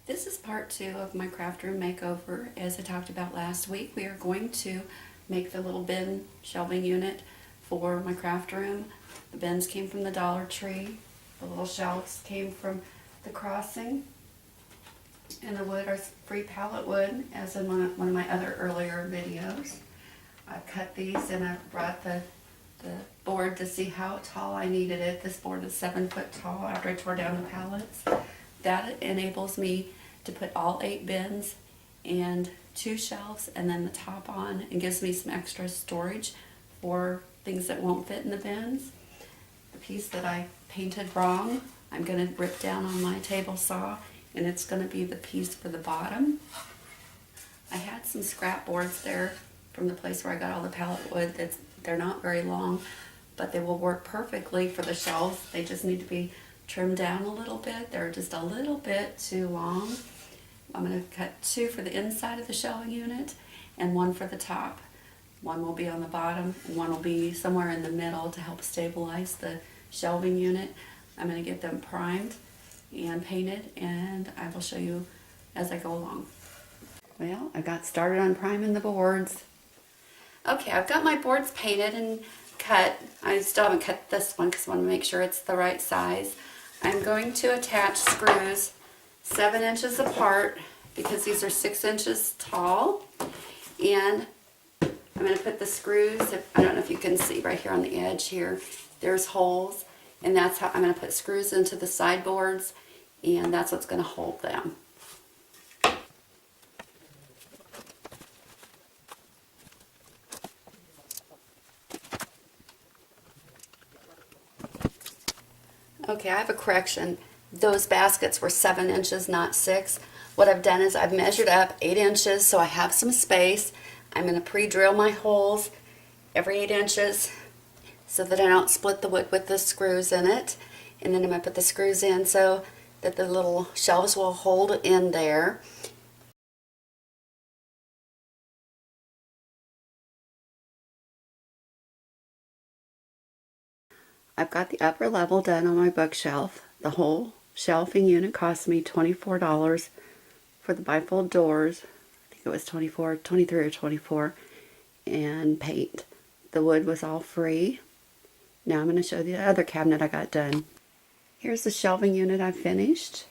This is part 2 of my craft room makeover. As I talked about last week, we are going to make the little bin shelving unit for my craft room. The bins came from the Dollar Tree. The little shelves came from the Crossing. And the wood are free pallet wood, as in one of my other earlier videos. I've cut these and I brought the board to see how tall I needed it. This board is 7 foot tall after I tore down the pallets. That enables me to put all 8 bins and 2 shelves and then the top on, and gives me some extra storage for things that won't fit in the bins. The piece that I painted wrong, I'm going to rip down on my table saw, and it's going to be the piece for the bottom. I had some scrap boards there from the place where I got all the pallet wood. They're not very long, but they will work perfectly for the shelves. They just need to be trimmed down a little bit. They're just a little bit too long. I'm going to cut 2 for the inside of the shelving unit and 1 for the top. 1 will be on the bottom and 1 will be somewhere in the middle to help stabilize the shelving unit. I'm going to get them primed and painted, and I will show you as I go along. Well, I got started on priming the boards. Okay, I've got my boards painted and cut. I still haven't cut this one because I want to make sure it's the right size. I'm going to attach screws 7 inches apart because these are 6 inches tall, and I'm going to put the screws, I don't know if you can see right here on the edge here, there's holes, and that's how I'm going to put screws into the sideboards, and that's what's going to hold them. Okay, I have a correction. Those baskets were 7 inches, not 6. What I've done is I've measured up 8 inches so I have some space. I'm going to pre-drill my holes every 8 inches so that I don't split the wood with the screws in it. And then I'm going to put the screws in so that the little shelves will hold in there. I've got the upper level done on my bookshelf. The whole shelving unit cost me $24 for the bifold doors. I think it was 23 or 24, and paint. The wood was all free. Now I'm going to show the other cabinet I got done. Here's the shelving unit I finished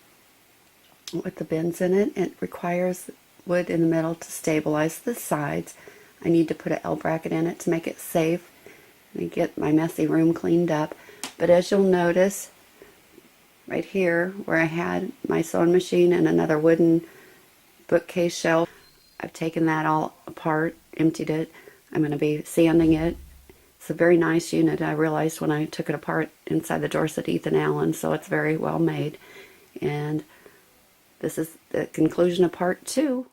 with the bins in it. It requires wood in the middle to stabilize the sides. I need to put an L bracket in it to make it safe and get my messy room cleaned up. But as you'll notice, right here where I had my sewing machine and another wooden bookcase shelf, I've taken that all apart, emptied it. I'm going to be sanding it. It's a very nice unit. I realized when I took it apart inside the Dorset Ethan Allen, so it's very well made. And this is the conclusion of part 2.